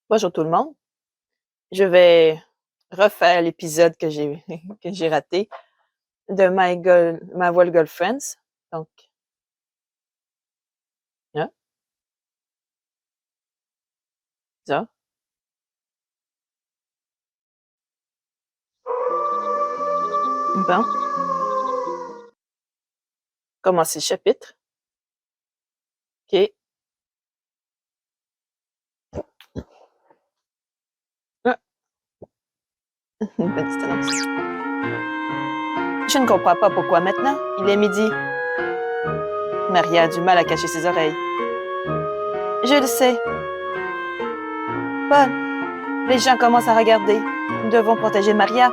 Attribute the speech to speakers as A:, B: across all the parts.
A: Bonjour tout le monde. Je vais refaire l'épisode que j'ai que j'ai raté de My World Girlfriends. Donc, hein, ça. Bon, commencer le chapitre. OK. Ah, une petite annonce. Je ne comprends pas pourquoi maintenant. Il est midi. Maria a du mal à cacher ses oreilles. Je le sais. Paul, les gens commencent à regarder. Nous devons protéger Maria.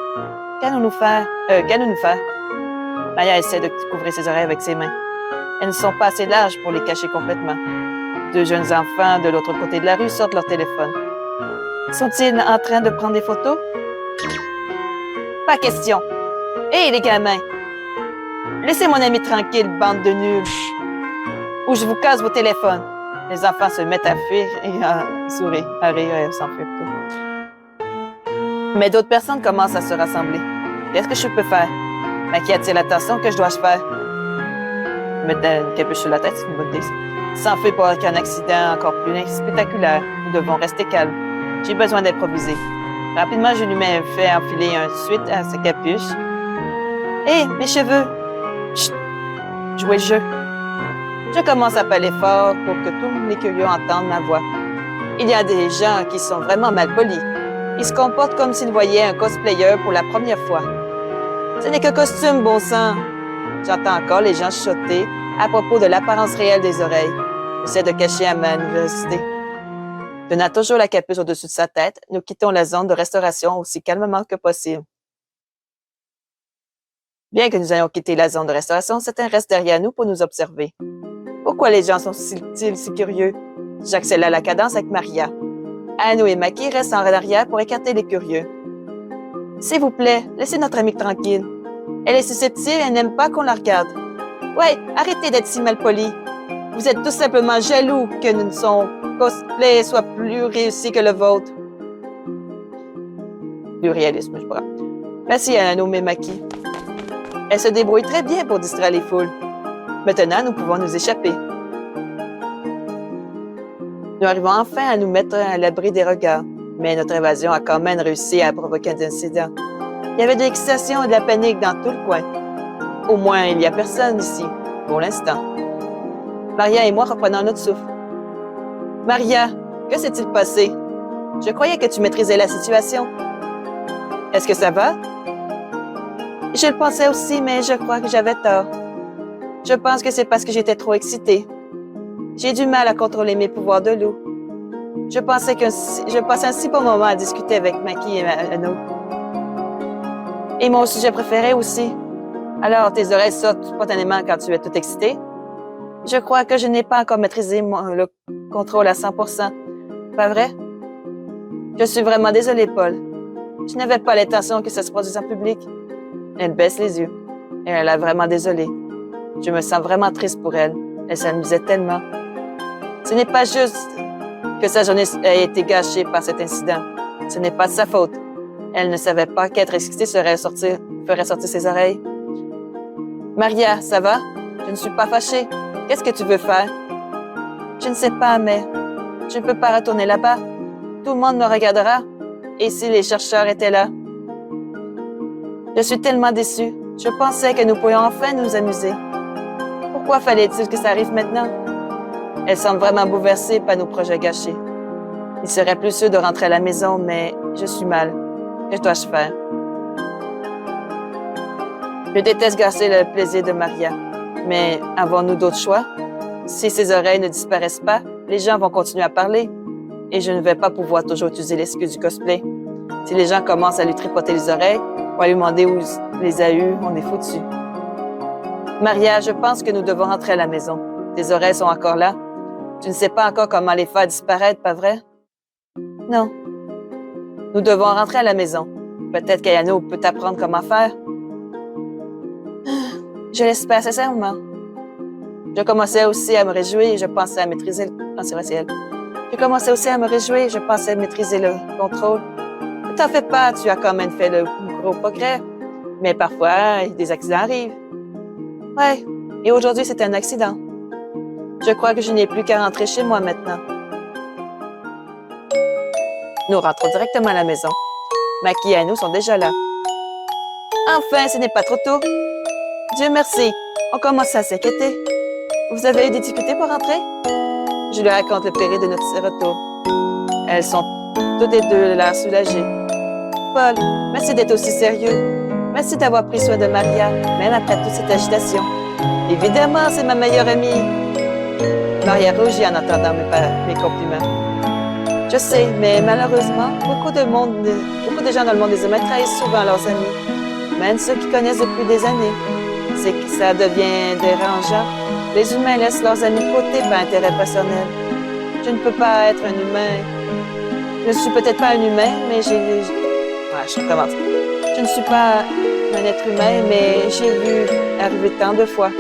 A: Qu'allons-nous faire? Qu'allons-nous faire? Maria essaie de couvrir ses oreilles avec ses mains. Elles ne sont pas assez larges pour les cacher complètement. Deux jeunes enfants de l'autre côté de la rue sortent leur téléphone. Sont-ils en train de prendre des photos? Pas question. Hé, les gamins! Laissez mon ami tranquille, bande de nuls, ou je vous casse vos téléphones. Les enfants se mettent à fuir et à sourire, à rire et à s'enfuir plutôt. Mais d'autres personnes commencent à se rassembler. Qu'est-ce que je peux faire? Mais qui attire l'attention que je dois faire? Mettre une capuche sur la tête, c'est une bonne idée. S'enfuir pour qu'un accident encore plus spectaculaire. Nous devons rester calmes. J'ai besoin d'improviser. Rapidement, je lui fais enfiler un suite à sa capuche. Hé, mes cheveux! Chut! Jouez le jeu. Je commence à parler fort pour que tous les curieux entendent ma voix. Il y a des gens qui sont vraiment mal polis. Ils se comportent comme s'ils voyaient un cosplayer pour la première fois. Ce n'est qu'un costume, bon sang! J'entends encore les gens chuchoter à propos de l'apparence réelle des oreilles. J'essaie de cacher à ma nervosité. Tenant toujours la capuche au-dessus de sa tête, nous quittons la zone de restauration aussi calmement que possible. Bien que nous ayons quitté la zone de restauration, certains restent derrière nous pour nous observer. Pourquoi les gens sont-ils si curieux? J'accélère la cadence avec Maria. Anno et Maki restent en arrière pour écarter les curieux. S'il vous plaît, laissez notre amie tranquille. Elle est susceptible et n'aime pas qu'on la regarde. Ouais, arrêtez d'être si malpoli. Vous êtes tout simplement jaloux que son cosplay soit plus réussi que le vôtre. Du réalisme, je crois. Merci à Anno et Maki. Elle se débrouille très bien pour distraire les foules. Maintenant, nous pouvons nous échapper. Nous arrivons enfin à nous mettre à l'abri des regards, mais notre évasion a quand même réussi à provoquer un incident. Il y avait de l'excitation et de la panique dans tout le coin. Au moins, il n'y a personne ici, pour l'instant. Maria et moi reprenons notre souffle. Maria, que s'est-il passé? Je croyais que tu maîtrisais la situation. Est-ce que ça va? Je le pensais aussi, mais je crois que j'avais tort. Je pense que c'est parce que j'étais trop excitée. J'ai du mal à contrôler mes pouvoirs de loup. Je passais un si bon moment à discuter avec Maki et Anno. Et mon sujet préféré aussi. Alors, tes oreilles sortent spontanément quand tu es tout excité? Je crois que je n'ai pas encore maîtrisé le contrôle à 100%. Pas vrai? Je suis vraiment désolée, Paul. Je n'avais pas l'intention que ça se produise en public. Elle baisse les yeux. Et elle a vraiment désolée. Je me sens vraiment triste pour elle. Elle s'amusait tellement. Ce n'est pas juste que sa journée ait été gâchée par cet incident. Ce n'est pas de sa faute. Elle ne savait pas qu'être excitée ferait sortir ses oreilles. Maria, ça va? Je ne suis pas fâchée. Qu'est-ce que tu veux faire? Je ne sais pas, mais je ne peux pas retourner là-bas. Tout le monde me regardera. Et si les chercheurs étaient là? Je suis tellement déçue. Je pensais que nous pourrions enfin nous amuser. Pourquoi fallait-il que ça arrive maintenant? Elle semble vraiment bouleversée par nos projets gâchés. Il serait plus sûr de rentrer à la maison, mais je suis mal. Que dois-je faire? Je déteste gâcher le plaisir de Maria. Mais avons-nous d'autres choix? Si ses oreilles ne disparaissent pas, les gens vont continuer à parler. Et je ne vais pas pouvoir toujours utiliser l'excuse du cosplay. Si les gens commencent à lui tripoter les oreilles ou à lui demander où il les a eues, on est foutu. Maria, je pense que nous devons rentrer à la maison. Tes oreilles sont encore là. Tu ne sais pas encore comment les faire disparaître, pas vrai? Non. Nous devons rentrer à la maison. Peut-être qu'Ayano peut t'apprendre comment faire. Je l'espère sincèrement. Je commençais aussi à me réjouir et je pensais à maîtriser le... Ah, c'est vrai, c'est elle. Je commençais aussi à me réjouir, je pensais maîtriser le contrôle. Ne t'en fais pas, tu as quand même fait le gros progrès. Mais parfois, des accidents arrivent. Ouais, et aujourd'hui, c'est un accident. Je crois que je n'ai plus qu'à rentrer chez moi maintenant. Nous rentrons directement à la maison. Maki et Anu sont déjà là. Enfin, ce n'est pas trop tôt. Dieu merci, on commence à s'inquiéter. Vous avez eu des difficultés pour rentrer? Je lui raconte le péril de notre retour. Elles sont toutes les deux l'air soulagées. Paul, merci d'être aussi sérieux. Merci d'avoir pris soin de Maria, même après toute cette agitation. Évidemment, c'est ma meilleure amie. Maria rougit en entendant mes compliments. Je sais, mais malheureusement, beaucoup de gens dans le monde des humains trahissent souvent leurs amis, même ceux qui connaissent depuis des années. C'est que ça devient dérangeant. Les humains laissent leurs amis de côté par intérêt personnel. Je ne peux pas être un humain. Je ne suis peut-être pas un humain, mais je recommence. Je ne suis pas un être humain, mais j'ai vu arriver tant de fois.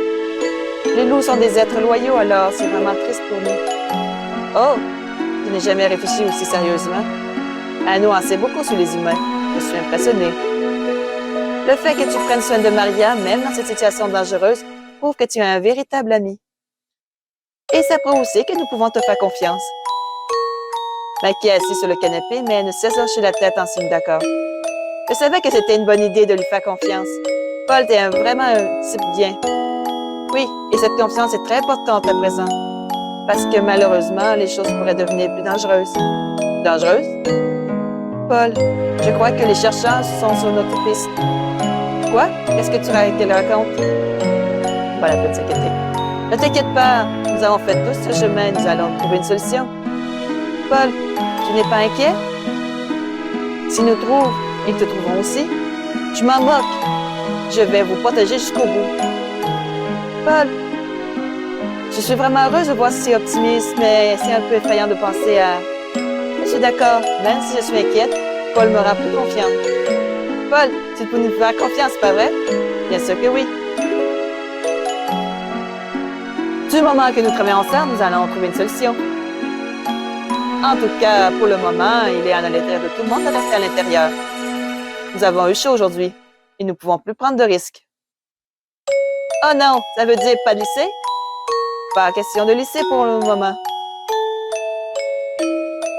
A: Les loups sont des êtres loyaux, alors c'est vraiment triste pour nous. Oh, je n'ai jamais réfléchi aussi sérieusement. Anu en sait beaucoup sur les humains. Je suis impressionnée. Le fait que tu prennes soin de Maria, même dans cette situation dangereuse, prouve que tu es un véritable ami. Et ça prouve aussi que nous pouvons te faire confiance. Maki est assise sur le canapé, mais elle ne cesse d'hocher la tête en signe d'accord. Je savais que c'était une bonne idée de lui faire confiance. Paul est vraiment un type bien. Oui, et cette confiance est très importante à présent. Parce que malheureusement, les choses pourraient devenir plus dangereuses. Dangereuses? Paul, je crois que les chercheurs sont sur notre piste. Quoi? Qu'est-ce que tu racontes? Paul a pu s'inquiéter. Ne t'inquiète pas, nous avons fait tout ce chemin, nous allons trouver une solution. Paul, tu n'es pas inquiet? S'ils nous trouvent, ils te trouveront aussi. Je m'en moque. Je vais vous protéger jusqu'au bout. Paul, je suis vraiment heureuse de voir si optimiste, mais c'est un peu effrayant de penser à... Je suis d'accord, même si je suis inquiète, Paul me rend plus confiante. Paul, tu peux nous faire confiance, pas vrai? Bien sûr que oui. Du moment que nous travaillons ensemble, nous allons trouver une solution. En tout cas, pour le moment, il est en l'intérêt de tout le monde de rester à l'intérieur. Nous avons eu chaud aujourd'hui et nous ne pouvons plus prendre de risques. Oh non, ça veut dire pas de lycée? Pas question de lycée pour le moment.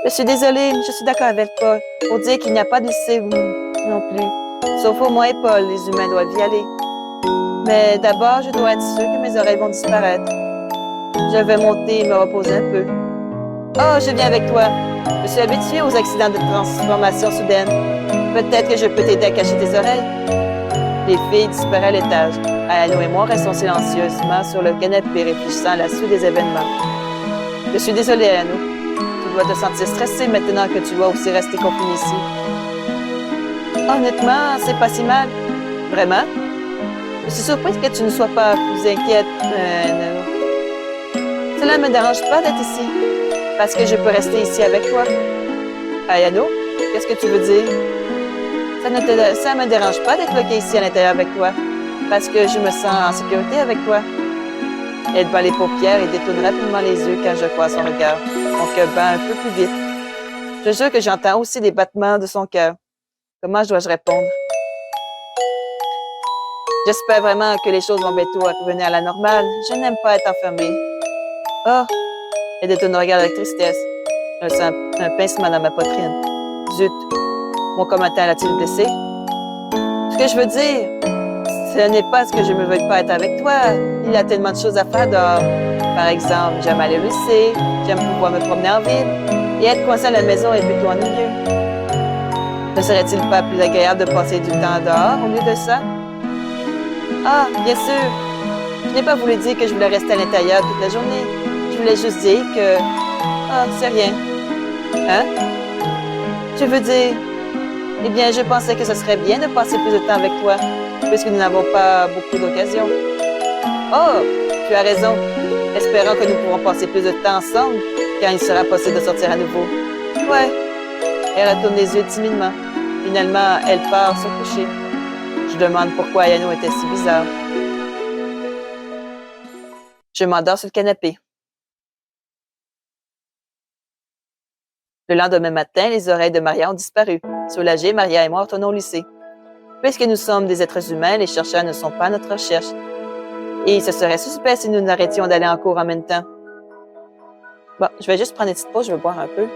A: Je suis désolée, je suis d'accord avec Paul pour dire qu'il n'y a pas de lycée non plus. Sauf pour moi et Paul, les humains doivent y aller. Mais d'abord, je dois être sûre que mes oreilles vont disparaître. Je vais monter et me reposer un peu. Oh, je viens avec toi. Je suis habituée aux accidents de transformation soudaine. Peut-être que je peux t'aider à cacher tes oreilles. Les filles disparaissent à l'étage. Anu et moi restons silencieusement sur le canapé réfléchissant à la suite des événements. Je suis désolée, Anu. Tu dois te sentir stressée maintenant que tu dois aussi rester confinée ici. Honnêtement, c'est pas si mal. Vraiment? Je suis surprise que tu ne sois pas plus inquiète, Cela ne me dérange pas d'être ici, parce que je peux rester ici avec toi. Ayano, qu'est-ce que tu veux dire? Ça me dérange pas d'être bloquée ici à l'intérieur avec toi, parce que je me sens en sécurité avec toi. Elle bat les paupières et détourne rapidement les yeux quand je croise son regard. Mon cœur bat un peu plus vite. Je jure que j'entends aussi des battements de son cœur. Comment dois-je répondre? J'espère vraiment que les choses vont bientôt revenir à la normale. Je n'aime pas être enfermée. Oh! Elle détourne le regard avec tristesse. Je sens un pincement dans ma poitrine. Zut! Mon commentaire a-t-il blessé? Ce que je veux dire, ce n'est pas ce que je ne veux pas être avec toi. Il y a tellement de choses à faire dehors. Par exemple, j'aime aller au lycée, j'aime pouvoir me promener en ville, et être coincé à la maison est plutôt ennuyeux. Ne serait-il pas plus agréable de passer du temps dehors au lieu de ça? Ah, bien sûr. Je n'ai pas voulu dire que je voulais rester à l'intérieur toute la journée. Je voulais juste dire que... Ah, c'est rien. Hein? Je veux dire... Eh bien, je pensais que ce serait bien de passer plus de temps avec toi, puisque nous n'avons pas beaucoup d'occasions. Oh, tu as raison. Espérons que nous pourrons passer plus de temps ensemble quand il sera possible de sortir à nouveau. Ouais. Elle retourne les yeux timidement. Finalement, elle part se coucher. Je demande pourquoi Ayano était si bizarre. Je m'endors sur le canapé. Le lendemain matin, les oreilles de Maria ont disparu. Soulagés, Maria et moi retournons au lycée. Puisque nous sommes des êtres humains, les chercheurs ne sont pas à notre recherche. Et ce serait suspect si nous n'arrêtions d'aller en cours en même temps. Bon, je vais juste prendre une petite pause, je vais boire un peu.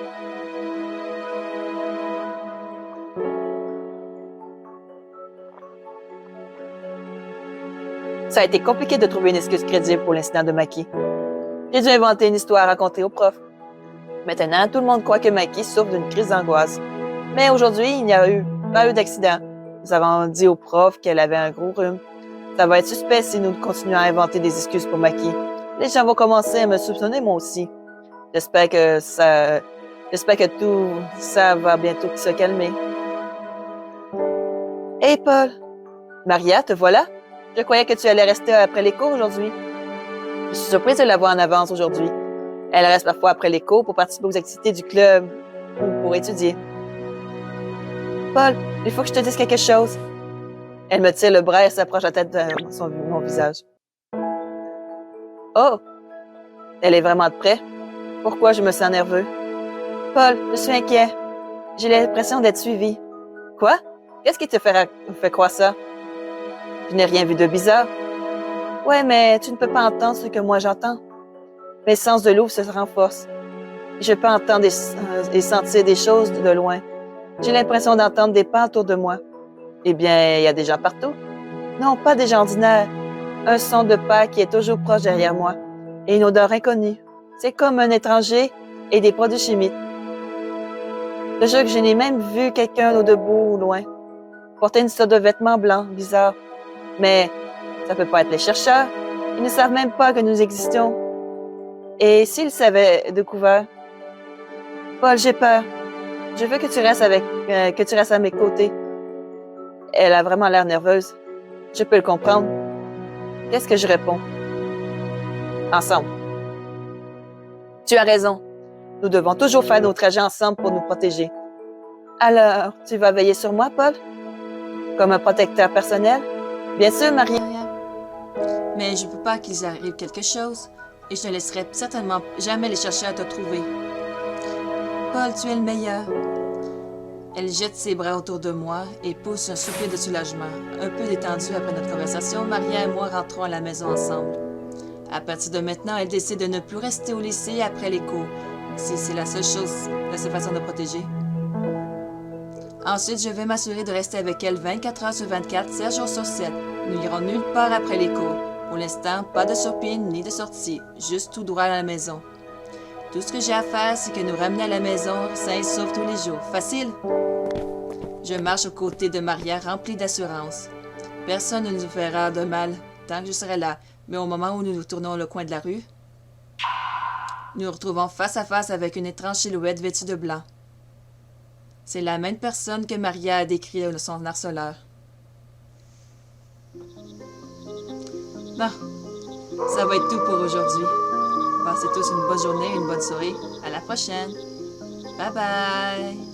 A: Ça a été compliqué de trouver une excuse crédible pour l'incident de Maki. J'ai dû inventer une histoire à raconter au prof. Maintenant, tout le monde croit que Maki souffre d'une crise d'angoisse. Mais aujourd'hui, il n'y a pas eu d'accident. Nous avons dit au prof qu'elle avait un gros rhume. Ça va être suspect si nous continuons à inventer des excuses pour Maki. Les gens vont commencer à me soupçonner moi aussi. J'espère que tout ça va bientôt se calmer. Hey Paul! Maria, te voilà? Je croyais que tu allais rester après les cours aujourd'hui. Je suis surprise de la voir en avance aujourd'hui. Elle reste parfois après les cours pour participer aux activités du club ou pour étudier. Paul, il faut que je te dise quelque chose. Elle me tire le bras et s'approche la tête de mon visage. Oh! Elle est vraiment près. Pourquoi je me sens nerveux? Paul, je suis inquiet. J'ai l'impression d'être suivi. Quoi? Qu'est-ce qui te fait croire ça? Je n'ai rien vu de bizarre. Ouais, mais tu ne peux pas entendre ce que moi j'entends. Mes sens de loup se renforcent. Je peux entendre et sentir des choses de loin. J'ai l'impression d'entendre des pas autour de moi. Eh bien, il y a des gens partout. Non, pas des gens ordinaires. Un son de pas qui est toujours proche derrière moi. Et une odeur inconnue. C'est comme un étranger et des produits chimiques. Je jure que je n'ai même vu quelqu'un au debout ou loin. Porter une sorte de vêtements blancs, bizarre. Mais ça peut pas être les chercheurs. Ils ne savent même pas que nous existons. Et s'ils savaient découvert? Paul, j'ai peur. Je veux que tu restes à mes côtés. Elle a vraiment l'air nerveuse. Je peux le comprendre. Qu'est-ce que je réponds? Ensemble. Tu as raison. Nous devons toujours faire nos trajets ensemble pour nous protéger. Alors, tu vas veiller sur moi, Paul? Comme un protecteur personnel? Bien sûr, Maria.
B: Mais je ne peux pas qu'il arrive quelque chose, et je ne laisserai certainement jamais les chercheurs te trouver. Paul, tu es le meilleur. Elle jette ses bras autour de moi et pousse un soupir de soulagement. Un peu détendue après notre conversation, Maria et moi rentrons à la maison ensemble. À partir de maintenant, elle décide de ne plus rester au lycée après les cours, si c'est la seule façon de protéger. Ensuite, je vais m'assurer de rester avec elle 24 heures sur 24, 7 jours sur 7. Nous n'irons nulle part après les cours. Pour l'instant, pas de shopping ni de sortie, juste tout droit à la maison. Tout ce que j'ai à faire, c'est que nous ramener à la maison, sains et saufs tous les jours. Facile! Je marche aux côtés de Maria remplie d'assurance. Personne ne nous fera de mal tant que je serai là, mais au moment où nous tournons le coin de la rue, nous nous retrouvons face à face avec une étrange silhouette vêtue de blanc. C'est la même personne que Maria a décrit son harceleur. Bon, ça va être tout pour aujourd'hui. Passez tous une bonne journée, une bonne soirée. À la prochaine. Bye bye!